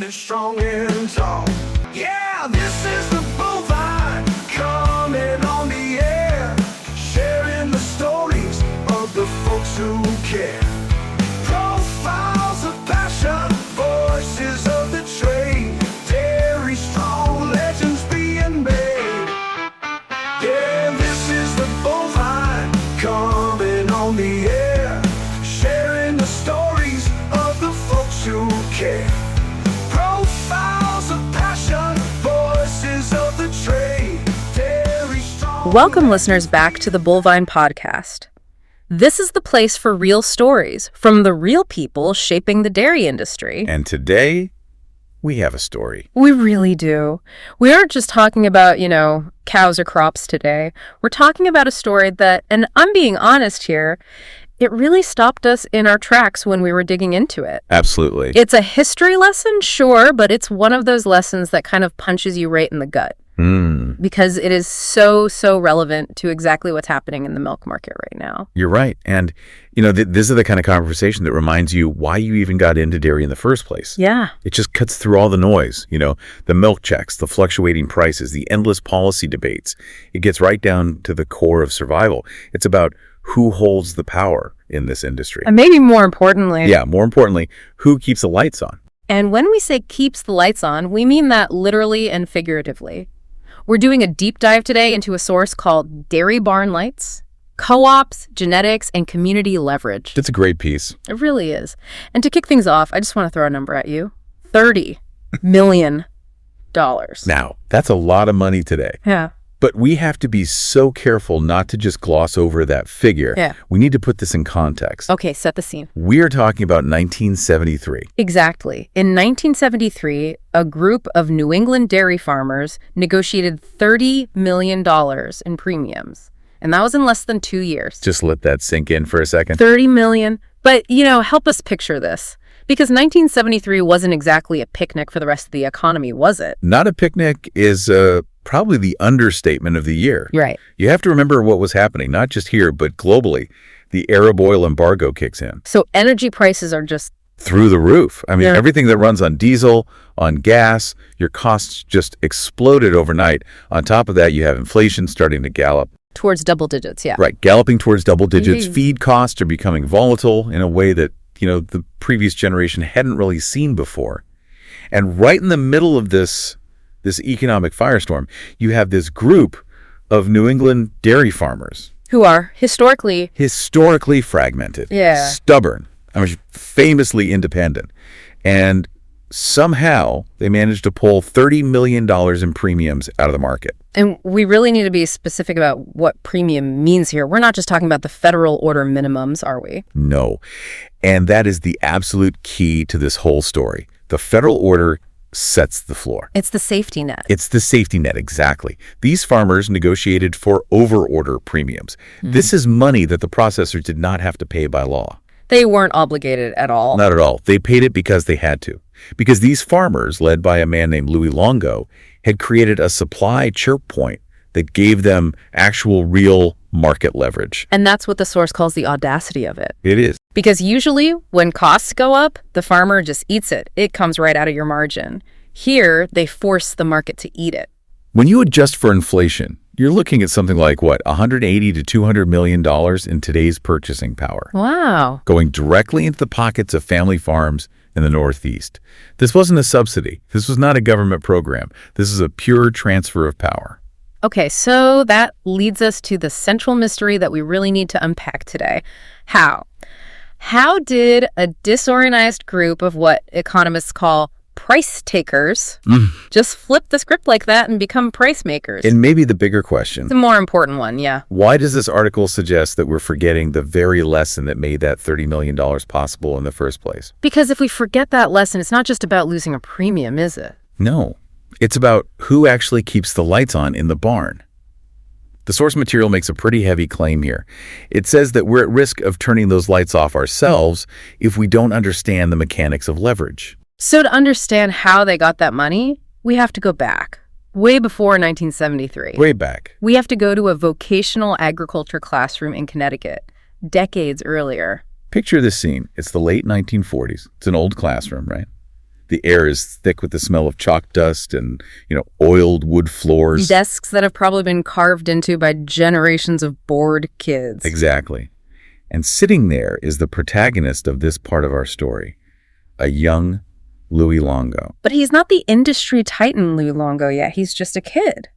standing strong and tall. Yeah, this is the bovine coming on the air, sharing the stories of the folks who care. Profiles of passion, voices of the trade, dairy strong legends being made. Yeah, this is the bovine coming on the air, sharing the stories of the folks who care. Profiles of passion, voices of the trade, dairy strong. Welcome, listeners, back to the Bovine Podcast. This is the place for real stories from the real people shaping the dairy industry. And today, we have a story. We really do. We aren't just talking about, cows or crops today. We're talking about a story that, and I'm being honest here, it really stopped us in our tracks when we were digging into it. Absolutely. It's a history lesson, sure, but it's one of those lessons that kind of punches you right in the gut. Because it is so relevant to exactly what's happening in the milk market right now. You're right. And, this is the kind of conversation that reminds you why you even got into dairy in the first place. Yeah. It just cuts through all the noise, the milk checks, the fluctuating prices, the endless policy debates. It gets right down to the core of survival. It's about who holds the power in this industry. And maybe more importantly. Yeah, more importantly, who keeps the lights on. And when we say keeps the lights on, we mean that literally and figuratively. We're doing a deep dive today into a source called Dairy Barn Lights, Co-ops, Genetics, and Community Leverage. It's a great piece. It really is. And to kick things off, I just want to throw a number at you. $30 million. Now, that's a lot of money today. Yeah. But we have to be so careful not to just gloss over that figure. Yeah. We need to put this in context. Okay, set the scene. We are talking about 1973. Exactly. In 1973, a group of New England dairy farmers negotiated $30 million in premiums. And that was in less than 2 years. Just let that sink in for a second. $30 million. But, help us picture this. Because 1973 wasn't exactly a picnic for the rest of the economy, was it? Not a picnic is probably the understatement of the year. Right. You have to remember what was happening, not just here, but globally. The Arab oil embargo kicks in. So energy prices are just through the roof. I mean, everything that runs on diesel, on gas, your costs just exploded overnight. On top of that, you have inflation starting to gallop. Towards double digits, yeah. Right, galloping towards double digits. Feed costs are becoming volatile in a way that, the previous generation hadn't really seen before. And right in the middle of this economic firestorm, you have this group of New England dairy farmers. Who are historically fragmented. Yeah. Stubborn. Famously independent. And somehow they managed to pull $30 million in premiums out of the market. And we really need to be specific about what premium means here. We're not just talking about the federal order minimums, are we? No. And that is the absolute key to this whole story. The federal order sets the floor. It's the safety net. It's the safety net, exactly. These farmers negotiated for over-order premiums. This is money that the processor did not have to pay by law. They weren't obligated at all. Not at all. They paid it because they had to. Because these farmers, led by a man named Louis Longo, had created a supply choke point that gave them actual real market leverage. And that's what the source calls the audacity of it. It is. Because usually when costs go up, the farmer just eats it. It comes right out of your margin. Here, they force the market to eat it. When you adjust for inflation, you're looking at something like, $180 to $200 million in today's purchasing power. Wow. Going directly into the pockets of family farms in the Northeast. This wasn't a subsidy. This was not a government program. This is a pure transfer of power. Okay, so that leads us to the central mystery that we really need to unpack today. How? How did a disorganized group of what economists call price takers just flip the script like that and become price makers? And maybe the bigger question. The more important one, yeah. Why does this article suggest that we're forgetting the very lesson that made that $30 million possible in the first place? Because if we forget that lesson, it's not just about losing a premium, is it? No. It's about who actually keeps the lights on in the barn. The source material makes a pretty heavy claim here. It says that we're at risk of turning those lights off ourselves if we don't understand the mechanics of leverage. So to understand how they got that money, we have to go back, way before 1973. Way back. We have to go to a vocational agriculture classroom in Connecticut, decades earlier. Picture this scene. It's the late 1940s. It's an old classroom, right? The air is thick with the smell of chalk dust and, oiled wood floors. Desks that have probably been carved into by generations of bored kids. Exactly. And sitting there is the protagonist of this part of our story, a young Louis Longo. But he's not the industry titan Louis Longo yet. He's just a kid.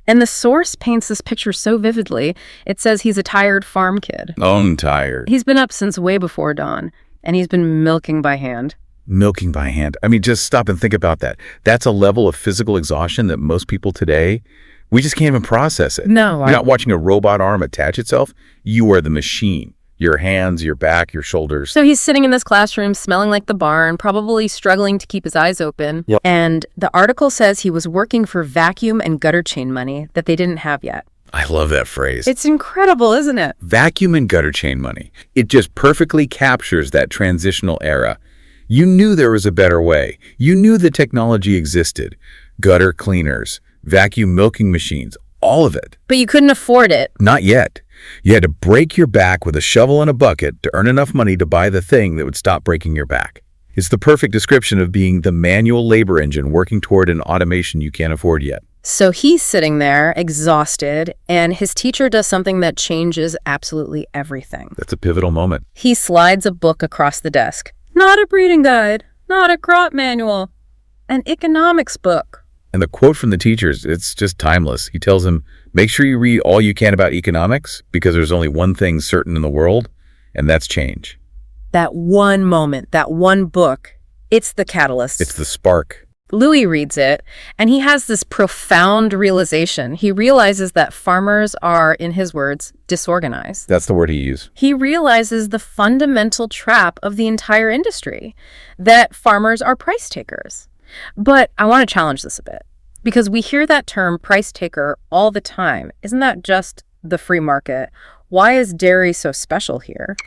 And the source paints this picture so vividly. It says he's a tired farm kid. Tired. He's been up since way before dawn, and he's been milking by hand. Milking by hand. I mean, just stop and think about that. That's a level of physical exhaustion that most people today, we just can't even process it. No. You're not watching a robot arm attach itself. You are the machine. Your hands, your back, your shoulders. So he's sitting in this classroom smelling like the barn, probably struggling to keep his eyes open. Yep. And the article says he was working for vacuum and gutter chain money that they didn't have yet. I love that phrase. It's incredible, isn't it? Vacuum and gutter chain money. It just perfectly captures that transitional era. You knew there was a better way. You knew the technology existed. Gutter cleaners, vacuum milking machines, all of it. But you couldn't afford it. Not yet. You had to break your back with a shovel and a bucket to earn enough money to buy the thing that would stop breaking your back. It's the perfect description of being the manual labor engine working toward an automation you can't afford yet. So he's sitting there, exhausted, and his teacher does something that changes absolutely everything. That's a pivotal moment. He slides a book across the desk. Not a breeding guide, not a crop manual, an economics book. And the quote from the teachers, it's just timeless. He tells him, make sure you read all you can about economics because there's only one thing certain in the world, and that's change. That one moment, that one book, it's the catalyst. It's the spark. Louis reads it, and he has this profound realization. He realizes that farmers are, in his words, disorganized. That's the word he used. He realizes the fundamental trap of the entire industry, that farmers are price takers. But I want to challenge this a bit, because we hear that term price taker all the time. Isn't that just the free market? Why is dairy so special here?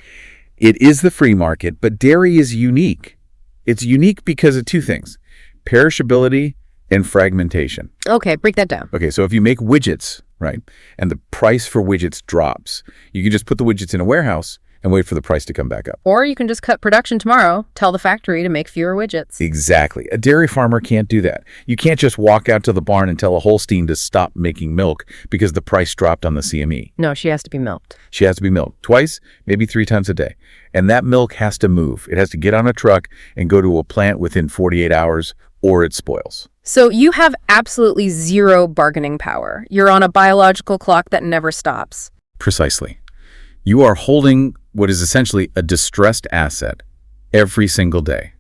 It is the free market, but dairy is unique. It's unique because of two things: perishability and fragmentation. Okay, break that down. Okay, so if you make widgets, right, and the price for widgets drops, you can just put the widgets in a warehouse and wait for the price to come back up. Or you can just cut production tomorrow, tell the factory to make fewer widgets. Exactly. A dairy farmer can't do that. You can't just walk out to the barn and tell a Holstein to stop making milk because the price dropped on the CME. No, she has to be milked. She has to be milked twice, maybe 3 times a day. And that milk has to move. It has to get on a truck and go to a plant within 48 hours or it spoils. So you have absolutely zero bargaining power. You're on a biological clock that never stops. Precisely. You are holding what is essentially a distressed asset every single day.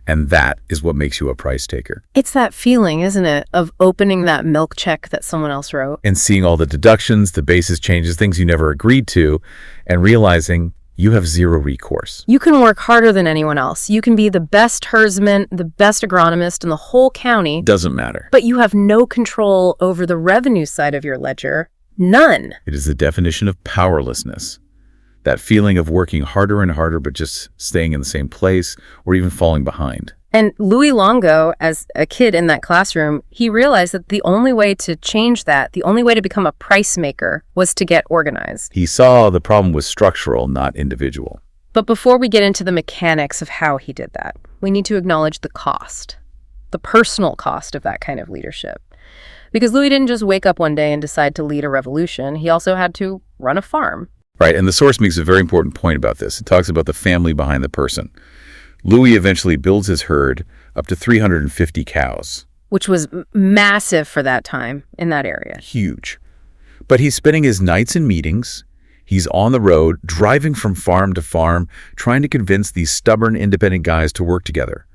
And that is what makes you a price taker. It's that feeling, isn't it, of opening that milk check that someone else wrote. And seeing all the deductions, the basis changes, things you never agreed to, and realizing you have zero recourse. You can work harder than anyone else. You can be the best herdsman, the best agronomist in the whole county. Doesn't matter. But you have no control over the revenue side of your ledger. None. It is the definition of powerlessness. That feeling of working harder and harder, but just staying in the same place or even falling behind. And Louis Longo, as a kid in that classroom, he realized that the only way to change that, the only way to become a price maker, was to get organized. He saw the problem was structural, not individual. But before we get into the mechanics of how he did that, we need to acknowledge the cost, the personal cost of that kind of leadership. Because Louis didn't just wake up one day and decide to lead a revolution. He also had to run a farm. Right, and the source makes a very important point about this. It talks about the family behind the person. Louis eventually builds his herd up to 350 cows. Which was massive for that time in that area. Huge. But he's spending his nights in meetings. He's on the road, driving from farm to farm, trying to convince these stubborn, independent guys to work together.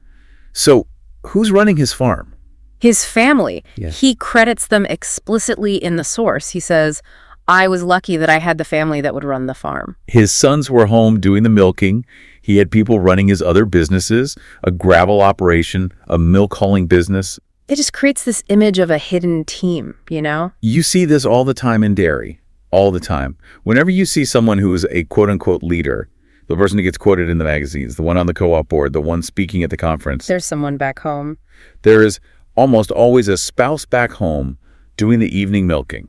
So, who's running his farm? His family. Yes. He credits them explicitly in the source. He says, I was lucky that I had the family that would run the farm. His sons were home doing the milking. He had people running his other businesses, a gravel operation, a milk hauling business. It just creates this image of a hidden team, you know? You see this all the time in dairy, all the time. Whenever you see someone who is a quote-unquote leader, the person who gets quoted in the magazines, the one on the co-op board, the one speaking at the conference. There's someone back home. There is almost always a spouse back home doing the evening milking.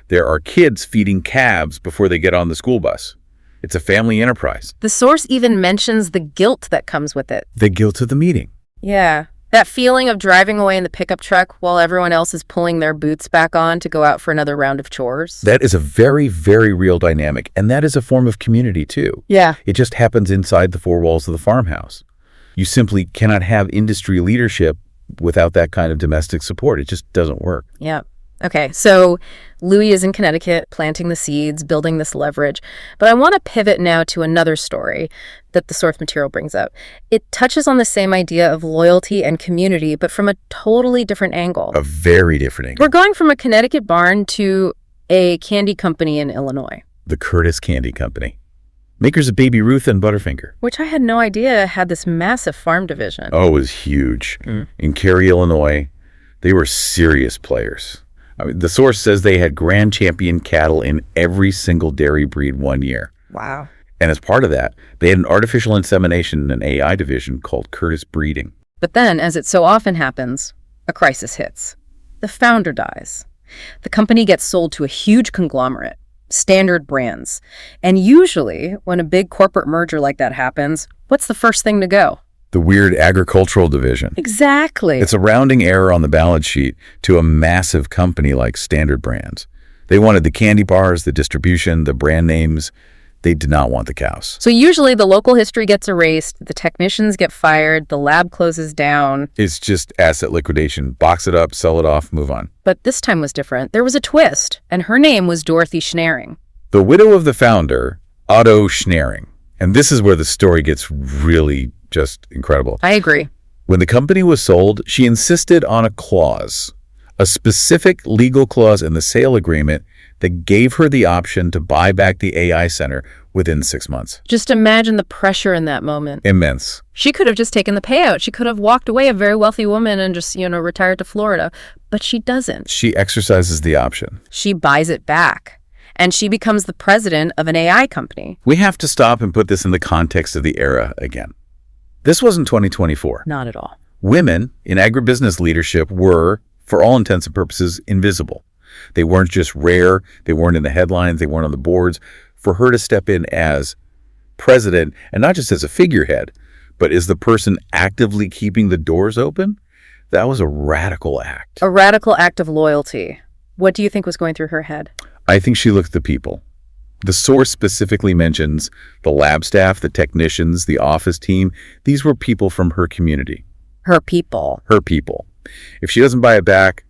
There are kids feeding calves before they get on the school bus. It's a family enterprise. The source even mentions the guilt that comes with it. The guilt of the meeting. Yeah. That feeling of driving away in the pickup truck while everyone else is pulling their boots back on to go out for another round of chores. That is a very, very real dynamic, and that is a form of community, too. Yeah. It just happens inside the four walls of the farmhouse. You simply cannot have industry leadership without that kind of domestic support. It just doesn't work. Yeah. Okay, so Louis is in Connecticut planting the seeds, building this leverage. But I want to pivot now to another story that the source material brings up. It touches on the same idea of loyalty and community, but from a totally different angle. A very different angle. We're going from a Connecticut barn to a candy company in Illinois. The Curtis Candy Company. Makers of Baby Ruth and Butterfinger. Which I had no idea had this massive farm division. Oh, it was huge. In Cary, Illinois, they were serious players. I mean, the source says they had grand champion cattle in every single dairy breed one year. Wow. And as part of that, they had an artificial insemination and AI division called Curtis Breeding. But then, as it so often happens, a crisis hits. The founder dies. The company gets sold to a huge conglomerate, Standard Brands. And usually, when a big corporate merger like that happens, what's the first thing to go? The weird agricultural division. Exactly. It's a rounding error on the balance sheet to a massive company like Standard Brands. They wanted the candy bars, the distribution, the brand names. They did not want the cows. So usually the local history gets erased, the technicians get fired, the lab closes down. It's just asset liquidation. Box it up, sell it off, move on. But this time was different. There was a twist, and her name was Dorothy Schnaring. The widow of the founder, Otto Schnaring. And this is where the story gets really just incredible. I agree. When the company was sold, she insisted on a clause, a specific legal clause in the sale agreement that gave her the option to buy back the AI center within 6 months. Just imagine the pressure in that moment. Immense. She could have just taken the payout. She could have walked away, a very wealthy woman, and just, retired to Florida. But she doesn't. She exercises the option. She buys it back. And she becomes the president of an AI company. We have to stop and put this in the context of the era again. This wasn't 2024. Not at all. Women in agribusiness leadership were, for all intents and purposes, invisible. They weren't just rare. They weren't in the headlines. They weren't on the boards. For her to step in as president, and not just as a figurehead, but as the person actively keeping the doors open, that was a radical act. A radical act of loyalty. What do you think was going through her head? I think she looked at the people. The source specifically mentions the lab staff, the technicians, the office team. These were people from her community. Her people. Her people. If she doesn't buy it back,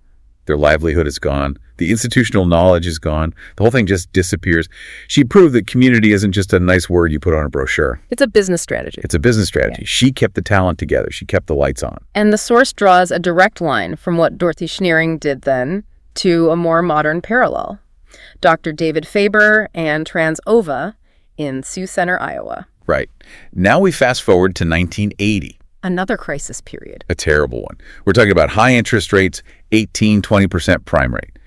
their livelihood is gone. The institutional knowledge is gone. The whole thing just disappears. She proved that community isn't just a nice word you put on a brochure. It's a business strategy. It's a business strategy. Yeah. She kept the talent together. She kept the lights on. And the source draws a direct line from what Dorothy Schnaring did then to a more modern parallel. Dr. David Faber and Trans Ova in Sioux Center, Iowa. Right. Now we fast forward to 1980. Another crisis period. A terrible one. We're talking about high interest rates, 18-20% prime rate.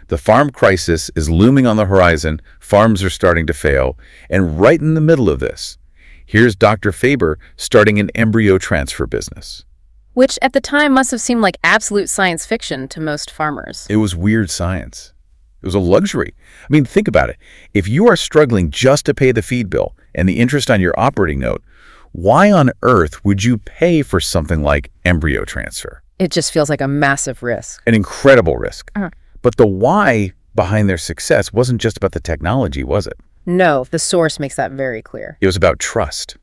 The farm crisis is looming on the horizon. Farms are starting to fail. And right in the middle of this, here's Dr. Faber starting an embryo transfer business. Which at the time must have seemed like absolute science fiction to most farmers. It was weird science. It was a luxury. I mean, think about it. If you are struggling just to pay the feed bill and the interest on your operating note, why on earth would you pay for something like embryo transfer? It just feels like a massive risk. An incredible risk. But the why behind their success wasn't just about the technology, was it? No, the source makes that very clear. It was about trust.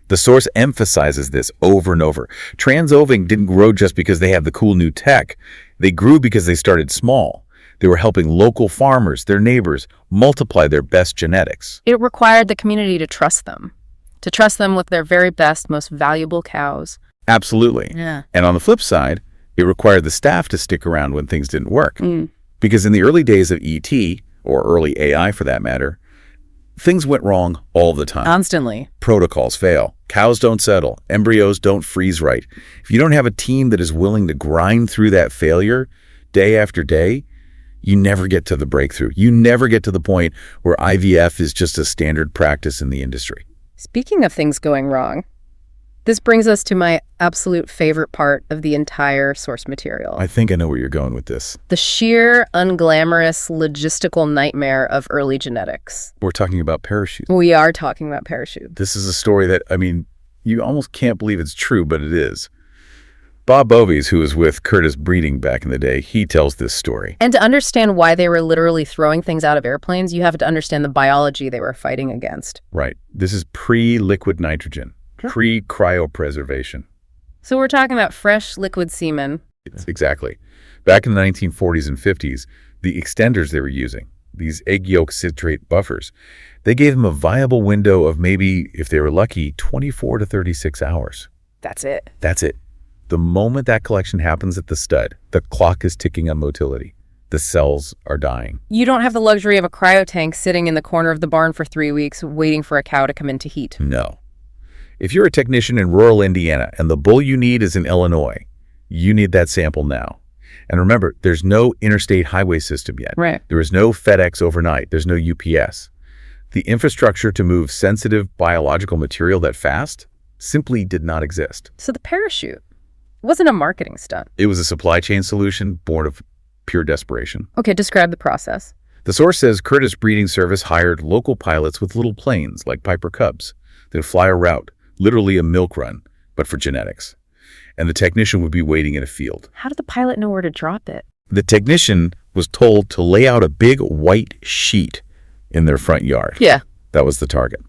The source emphasizes this over and over. Trans-oving didn't grow just because they had the cool new tech. They grew because they started small. They were helping local farmers, their neighbors, multiply their best genetics. It required the community to trust them with their very best, most valuable cows. Absolutely. Yeah. And on the flip side, it required the staff to stick around when things didn't work. Because in the early days of ET, or early AI for that matter, things went wrong all the time. Constantly. Protocols fail. Cows don't settle. Embryos don't freeze right. If you don't have a team that is willing to grind through that failure day after day, you never get to the breakthrough. You never get to the point where IVF is just a standard practice in the industry. Speaking of things going wrong, this brings us to my absolute favorite part of the entire source material. I think I know where you're going with this. The sheer, unglamorous, logistical nightmare of early genetics. We're talking about parachutes. We are talking about parachutes. This is a story that, I mean, you almost can't believe it's true, but it is. Bob Bovies, who was with Curtis Breeding back in the day, he tells this story. And to understand why they were literally throwing things out of airplanes, you have to understand the biology they were fighting against. Right. This is pre-liquid nitrogen, pre-cryopreservation. So we're talking about fresh liquid semen. Exactly. Back in the 1940s and 50s, the extenders they were using, these egg yolk citrate buffers, they gave them a viable window of maybe, if they were lucky, 24 to 36 hours. That's it. That's it. The moment that collection happens at the stud, the clock is ticking on motility. The cells are dying. You don't have the luxury of a cryo tank sitting in the corner of the barn for 3 weeks waiting for a cow to come in to heat. No. If you're a technician in rural Indiana and the bull you need is in Illinois, you need that sample now. And remember, there's no interstate highway system yet. Right. There is no FedEx overnight. There's no UPS. The infrastructure to move sensitive biological material that fast simply did not exist. So the parachute wasn't a marketing stunt. It was a supply chain solution born of pure desperation. Okay, describe the process. The source says Curtis Breeding Service hired local pilots with little planes like Piper Cubs. They'd fly a route, literally a milk run, but for genetics. And the technician would be waiting in a field. How did the pilot know where to drop it? The technician was told to lay out a big white sheet in their front yard. Yeah. That was the target.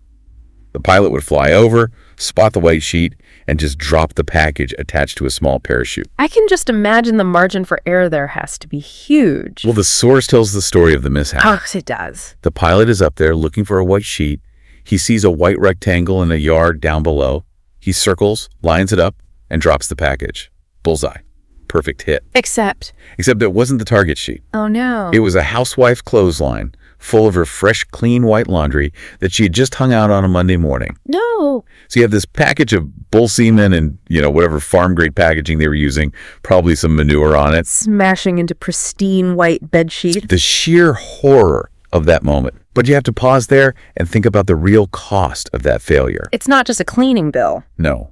The pilot would fly over, spot the white sheet, and just drop the package attached to a small parachute. I can just imagine the margin for error there has to be huge. Well, the source tells the story of the mishap. Oh, it does. The pilot is up there looking for a white sheet. He sees a white rectangle in a yard down below. He circles, lines it up, and drops the package. Bullseye. Perfect hit. Except it wasn't the target sheet. Oh, no. It was a housewife's clothesline full of her fresh, clean white laundry that she had just hung out on a Monday morning. No. So you have this package of bull semen and, whatever farm-grade packaging they were using, probably some manure on it. Smashing into pristine white bedsheet. The sheer horror of that moment. But you have to pause there and think about the real cost of that failure. It's not just a cleaning bill. No.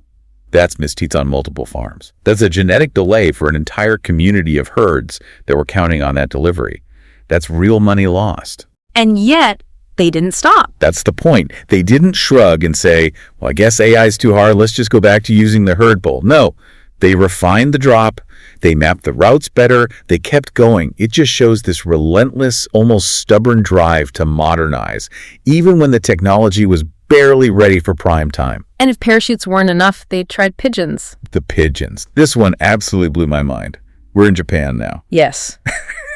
That's misdeeds on multiple farms. That's a genetic delay for an entire community of herds that were counting on that delivery. That's real money lost. And yet, they didn't stop. That's the point. They didn't shrug and say, well, I guess AI is too hard. Let's just go back to using the herd bull. No, they refined the drop. They mapped the routes better. They kept going. It just shows this relentless, almost stubborn drive to modernize, even when the technology was barely ready for prime time. And if parachutes weren't enough, they tried pigeons. The pigeons. This one absolutely blew my mind. We're in Japan now. Yes.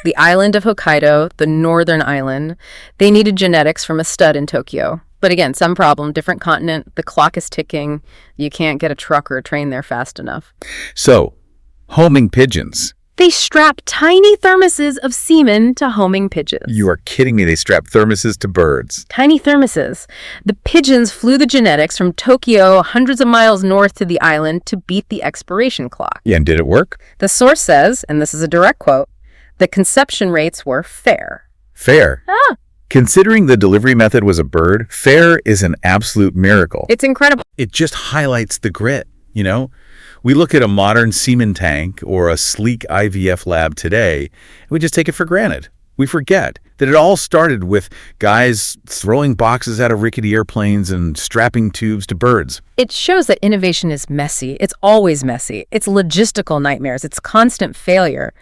The island of Hokkaido, the northern island, they needed genetics from a stud in Tokyo. But again, some problem, different continent, the clock is ticking. You can't get a truck or a train there fast enough. So, homing pigeons. They strap tiny thermoses of semen to homing pigeons. You are kidding me. They strap thermoses to birds. Tiny thermoses. The pigeons flew the genetics from Tokyo hundreds of miles north to the island to beat the expiration clock. Yeah, and did it work? The source says, and this is a direct quote, the conception rates were fair. Fair? Ah. Considering the delivery method was a bird, fair is an absolute miracle. It's incredible. It just highlights the grit, We look at a modern semen tank or a sleek IVF lab today, and we just take it for granted. We forget that it all started with guys throwing boxes out of rickety airplanes and strapping tubes to birds. It shows that innovation is messy. It's always messy. It's logistical nightmares. It's constant failure.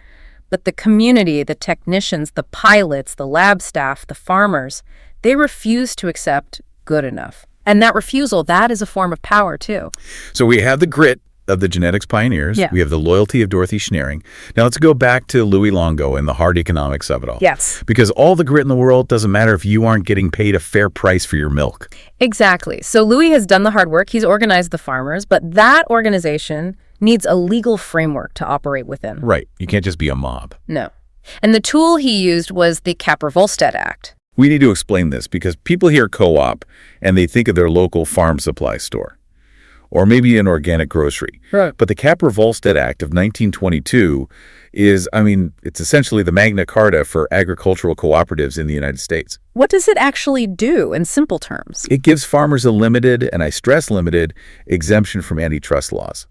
But the community, the technicians, the pilots, the lab staff, the farmers, they refuse to accept good enough. And that refusal, that is a form of power, too. So we have the grit of the genetics pioneers. Yeah. We have the loyalty of Dorothy Schneering. Now let's go back to Louis Longo and the hard economics of it all. Yes. Because all the grit in the world doesn't matter if you aren't getting paid a fair price for your milk. Exactly. So Louis has done the hard work. He's organized the farmers, but that organization needs a legal framework to operate within. Right. You can't just be a mob. No. And the tool he used was the Capper-Volstead Act. We need to explain this because people hear co-op and they think of their local farm supply store or maybe an organic grocery. Right. But the Capper-Volstead Act of 1922 is, it's essentially the Magna Carta for agricultural cooperatives in the United States. What does it actually do in simple terms? It gives farmers a limited, and I stress limited, exemption from antitrust laws.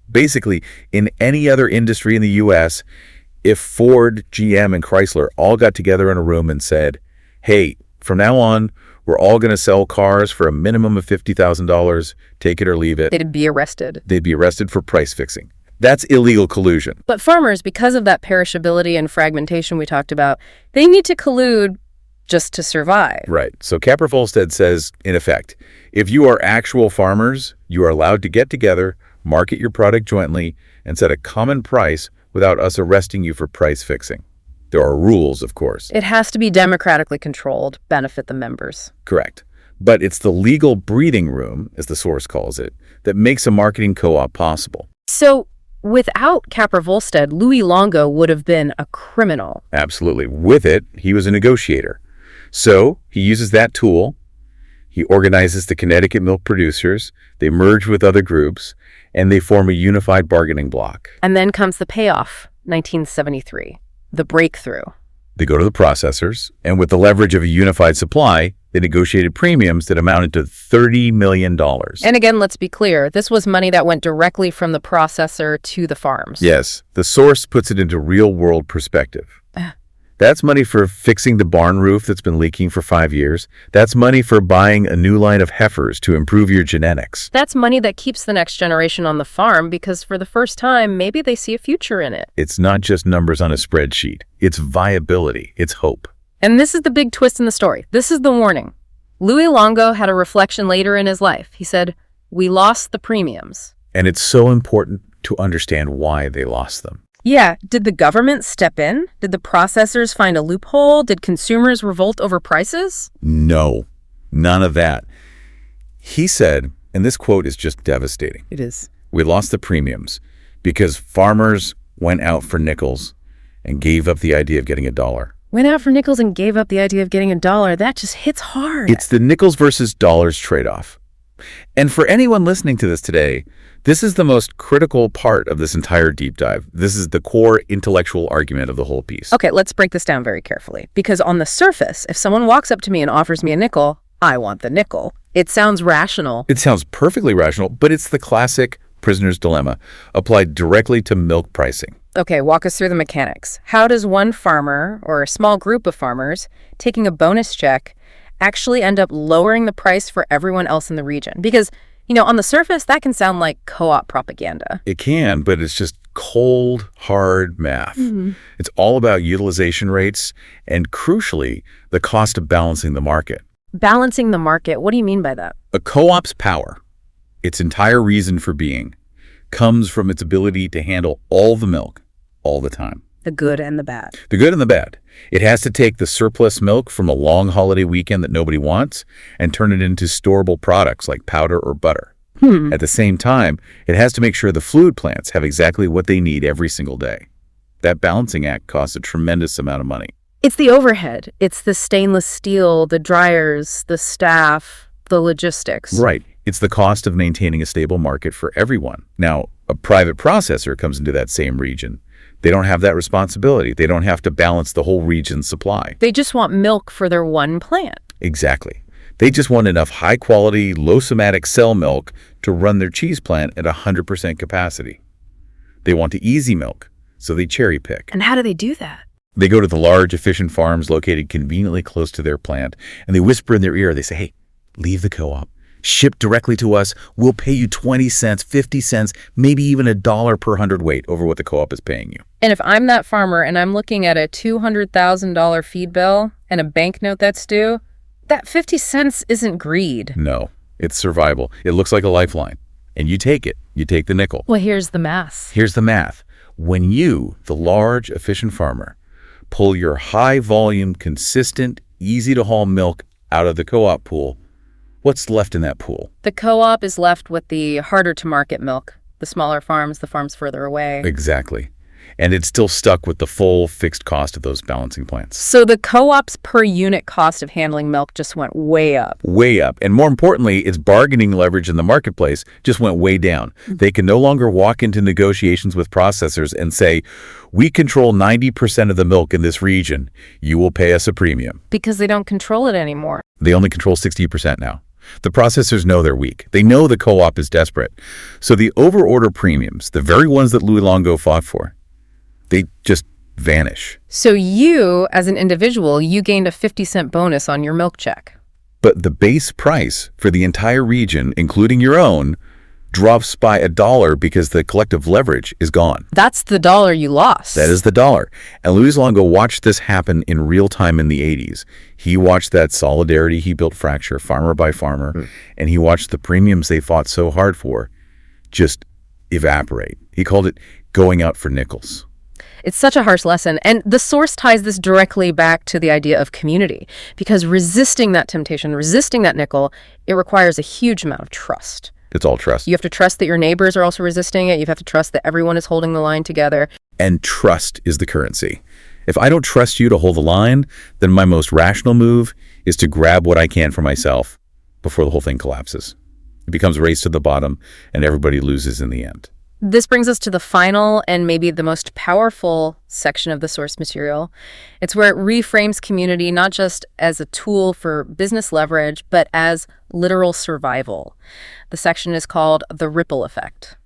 Basically, in any other industry in the U.S., if Ford, GM, and Chrysler all got together in a room and said, hey, from now on, we're all going to sell cars for a minimum of $50,000, take it or leave it. They'd be arrested. They'd be arrested for price fixing. That's illegal collusion. But farmers, because of that perishability and fragmentation we talked about, they need to collude just to survive. Right. So Capper-Volstead says, in effect, if you are actual farmers, you are allowed to get together, market your product jointly, and set a common price without us arresting you for price fixing. There are rules, of course. It has to be democratically controlled, benefit the members. Correct. But it's the legal breathing room, as the source calls it, that makes a marketing co-op possible. So without Capper-Volstead, Louis Longo would have been a criminal. Absolutely. With it, he was a negotiator. So he uses that tool. He organizes the Connecticut milk producers. They merge with other groups, and they form a unified bargaining bloc. And then comes the payoff, 1973, the breakthrough. They go to the processors, and with the leverage of a unified supply, they negotiated premiums that amounted to $30 million. And again, let's be clear, this was money that went directly from the processor to the farms. Yes, the source puts it into real-world perspective. That's money for fixing the barn roof that's been leaking for 5 years. That's money for buying a new line of heifers to improve your genetics. That's money that keeps the next generation on the farm because for the first time, maybe they see a future in it. It's not just numbers on a spreadsheet. It's viability. It's hope. And this is the big twist in the story. This is the warning. Louis Longo had a reflection later in his life. He said, "We lost the premiums." And it's so important to understand why they lost them. Yeah, did the government step in? Did the processors find a loophole? Did consumers revolt over prices? No, none of that. He said, and this quote is just devastating, It is. "We lost the premiums because farmers went out for nickels and gave up the idea of getting a dollar." Went out for nickels and gave up the idea of getting a dollar. That just hits hard. It's the nickels versus dollars trade-off. And for anyone listening to this today, this is the most critical part of this entire deep dive. This is the core intellectual argument of the whole piece. Okay, let's break this down very carefully. Because on the surface, if someone walks up to me and offers me a nickel, I want the nickel. It sounds rational. It sounds perfectly rational, but it's the classic prisoner's dilemma applied directly to milk pricing. Okay, walk us through the mechanics. How does one farmer or a small group of farmers taking a bonus check actually end up lowering the price for everyone else in the region? Because, on the surface, that can sound like co-op propaganda. It can, but it's just cold, hard math. It's all about utilization rates and, crucially, the cost of balancing the market. Balancing the market, what do you mean by that? A co-op's power, its entire reason for being, comes from its ability to handle all the milk, all the time. The good and the bad. The good and the bad. It has to take the surplus milk from a long holiday weekend that nobody wants and turn it into storable products like powder or butter. At the same time, it has to make sure the fluid plants have exactly what they need every single day. That balancing act costs a tremendous amount of money. It's the overhead. It's the stainless steel, the dryers, the staff, the logistics. Right. It's the cost of maintaining a stable market for everyone. Now, a private processor comes into that same region. They don't have that responsibility. They don't have to balance the whole region's supply. They just want milk for their one plant. Exactly. They just want enough high-quality, low-somatic cell milk to run their cheese plant at 100% capacity. They want the easy milk, so they cherry-pick. And how do they do that? They go to the large, efficient farms located conveniently close to their plant, and they whisper in their ear. They say, "Hey, leave the co-op. Ship directly to us. We'll pay you 20 cents, 50 cents, maybe even $1 per hundredweight over what the co-op is paying you." And if I'm that farmer and I'm looking at a $200,000 feed bill and a banknote that's due, that 50 cents isn't greed. No, it's survival. It looks like a lifeline. And you take it. You take the nickel. Well, here's the math. Here's the math. When you, the large, efficient farmer, pull your high-volume, consistent, easy-to-haul milk out of the co-op pool, what's left in that pool? The co-op is left with the harder-to-market milk, the smaller farms, the farms further away. Exactly. And it's still stuck with the full fixed cost of those balancing plants. So the co-op's per unit cost of handling milk just went way up. Way up. And more importantly, its bargaining leverage in the marketplace just went way down. They can no longer walk into negotiations with processors and say, "We control 90% of the milk in this region. You will pay us a premium." Because they don't control it anymore. They only control 60% now. The processors know they're weak. They know the co-op is desperate. So the overorder premiums, the very ones that Louis Longo fought for, they just vanish. So you, as an individual, you gained a 50-cent bonus on your milk check. But the base price for the entire region, including your own, drops by $1 because the collective leverage is gone. That's the dollar you lost. That is the dollar. And Louis Longo watched this happen in real time in the 80s. He watched that solidarity he built fracture, farmer by farmer, and he watched the premiums they fought so hard for just evaporate. He called it going out for nickels. It's such a harsh lesson. And the source ties this directly back to the idea of community, because resisting that temptation, resisting that nickel, it requires a huge amount of trust. It's all trust. You have to trust that your neighbors are also resisting it. You have to trust that everyone is holding the line together. And trust is the currency. If I don't trust you to hold the line, then my most rational move is to grab what I can for myself before the whole thing collapses. It becomes a race to the bottom, and everybody loses in the end. This brings us to the final and maybe the most powerful section of the source material. It's where it reframes community not just as a tool for business leverage, but as literal survival. The section is called The Ripple Effect.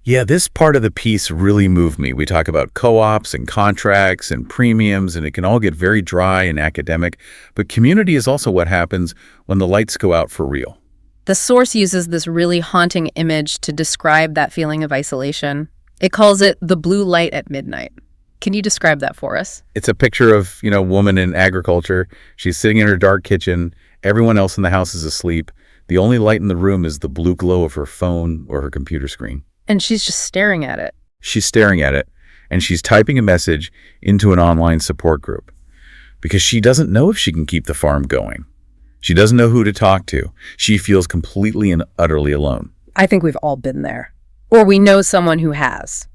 Yeah, this part of the piece really moved me. We talk about co-ops and contracts and premiums, and it can all get very dry and academic, but community is also what happens when the lights go out for real. The source uses this really haunting image to describe that feeling of isolation. It calls it the blue light at midnight. Can you describe that for us? It's a picture of, a woman in agriculture. She's sitting in her dark kitchen. Everyone else in the house is asleep. The only light in the room is the blue glow of her phone or her computer screen. And she's just staring at it. She's staring at it, and she's typing a message into an online support group because she doesn't know if she can keep the farm going. She doesn't know who to talk to. She feels completely and utterly alone. I think we've all been there. Or we know someone who has.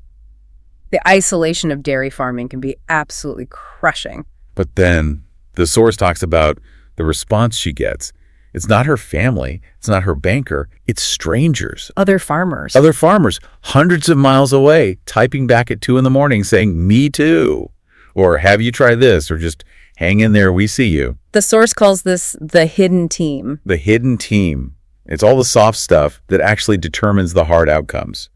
The isolation of dairy farming can be absolutely crushing. But then the source talks about the response she gets. It's not her family. It's not her banker. It's strangers. Other farmers. Other farmers, hundreds of miles away, typing back at 2 a.m. saying, "Me too." Or "Have you tried this?" Or just "Hang in there, we see you." The source calls this the hidden team. The hidden team. It's all the soft stuff that actually determines the hard outcomes.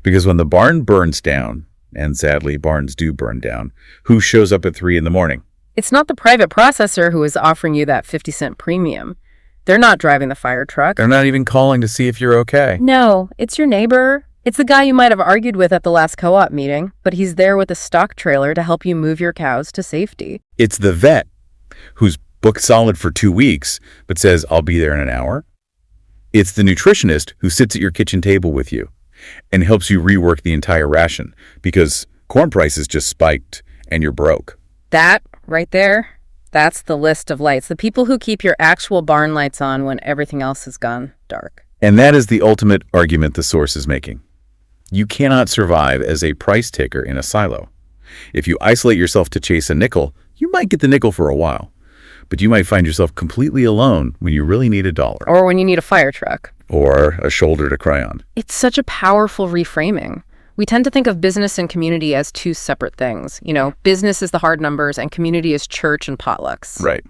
Because when the barn burns down, and sadly barns do burn down, who shows up at 3 a.m? It's not the private processor who is offering you that 50-cent premium. They're not driving the fire truck. They're not even calling to see if you're okay. No, it's your neighbor. It's the guy you might have argued with at the last co-op meeting, but he's there with a stock trailer to help you move your cows to safety. It's the vet who's booked solid for 2 weeks, but says, "I'll be there in an hour." It's the nutritionist who sits at your kitchen table with you and helps you rework the entire ration because corn prices just spiked and you're broke. That right there, that's the list of lights. The people who keep your actual barn lights on when everything else has gone dark. And that is the ultimate argument the source is making. You cannot survive as a price taker in a silo. If you isolate yourself to chase a nickel, you might get the nickel for a while, but you might find yourself completely alone when you really need $1. Or when you need a fire truck. Or a shoulder to cry on. It's such a powerful reframing. We tend to think of business and community as two separate things. Business is the hard numbers and community is church and potlucks. Right.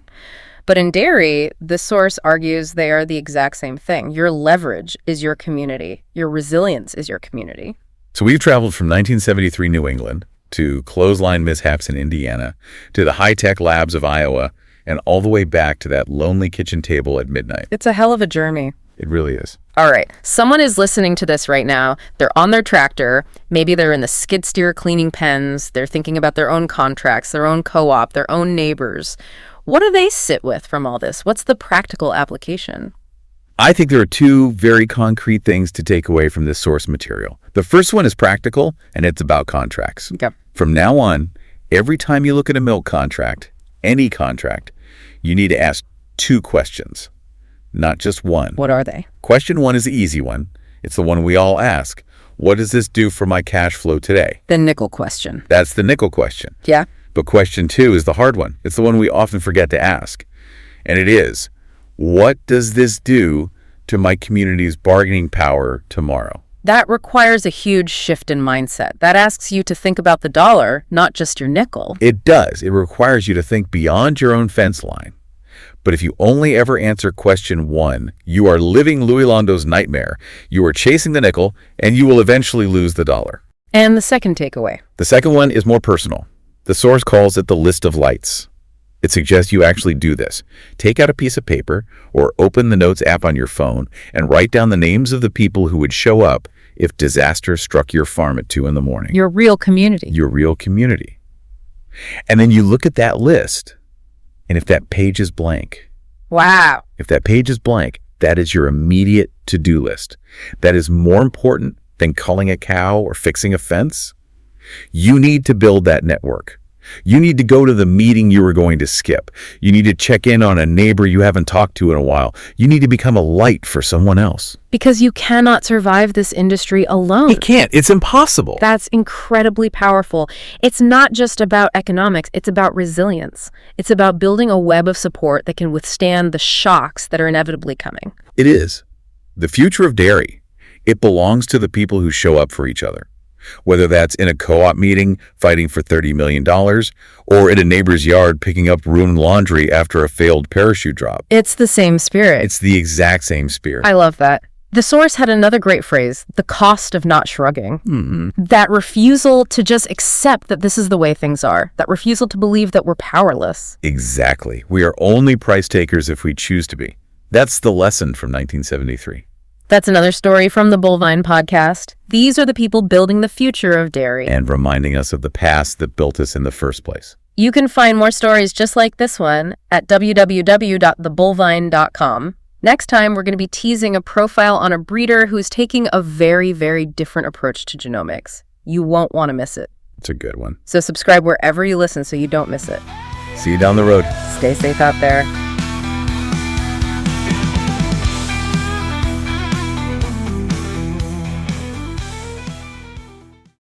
But in dairy, the source argues they are the exact same thing. Your leverage is your community. Your resilience is your community. So we've traveled from 1973 New England to clothesline mishaps in Indiana to the high-tech labs of Iowa and all the way back to that lonely kitchen table at midnight. It's a hell of a journey. It really is. All right. Someone is listening to this right now. They're on their tractor. Maybe they're in the skid steer cleaning pens. They're thinking about their own contracts, their own co-op, their own neighbors. What do they sit with from all this? What's the practical application? I think there are 2 very concrete things to take away from this source material. The first one is practical, and it's about contracts. Okay. From now on, every time you look at a milk contract, any contract, you need to ask 2 questions, not just one. What are they? Question 1 is the easy one. It's the one we all ask. What does this do for my cash flow today? The nickel question. That's the nickel question. Yeah. But question 2 is the hard one. It's the one we often forget to ask. And it is, what does this do to my community's bargaining power tomorrow? That requires a huge shift in mindset. That asks you to think about the dollar, not just your nickel. It does. It requires you to think beyond your own fence line. But if you only ever answer question 1, you are living Louis Londo's nightmare. You are chasing the nickel, and you will eventually lose the dollar. And the second takeaway. The second one is more personal. The source calls it the list of lights. It suggests you actually do this. Take out a piece of paper or open the Notes app on your phone and write down the names of the people who would show up if disaster struck your farm at 2 in the morning. Your real community. Your real community. And then you look at that list, and if that page is blank, Wow. if that page is blank, that is your immediate to-do list. That is more important than culling a cow or fixing a fence. You need to build that network. You need to go to the meeting you were going to skip. You need to check in on a neighbor you haven't talked to in a while. You need to become a light for someone else. Because you cannot survive this industry alone. You can't. It's impossible. That's incredibly powerful. It's not just about economics, it's about resilience. It's about building a web of support that can withstand the shocks that are inevitably coming. It is. The future of dairy. It belongs to the people who show up for each other. Whether that's in a co-op meeting fighting for $30 million or in a neighbor's yard picking up ruined laundry after a failed parachute drop. It's the same spirit. It's the exact same spirit. I love that. The source had another great phrase, the cost of not shrugging. That refusal to just accept that this is the way things are. That refusal to believe that we're powerless. Exactly. We are only price takers if we choose to be. That's the lesson from 1973. That's another story from the Bullvine podcast. These are the people building the future of dairy. And reminding us of the past that built us in the first place. You can find more stories just like this one at www.thebullvine.com. Next time, we're going to be teasing a profile on a breeder who's taking a very, very different approach to genomics. You won't want to miss it. It's a good one. So subscribe wherever you listen so you don't miss it. See you down the road. Stay safe out there.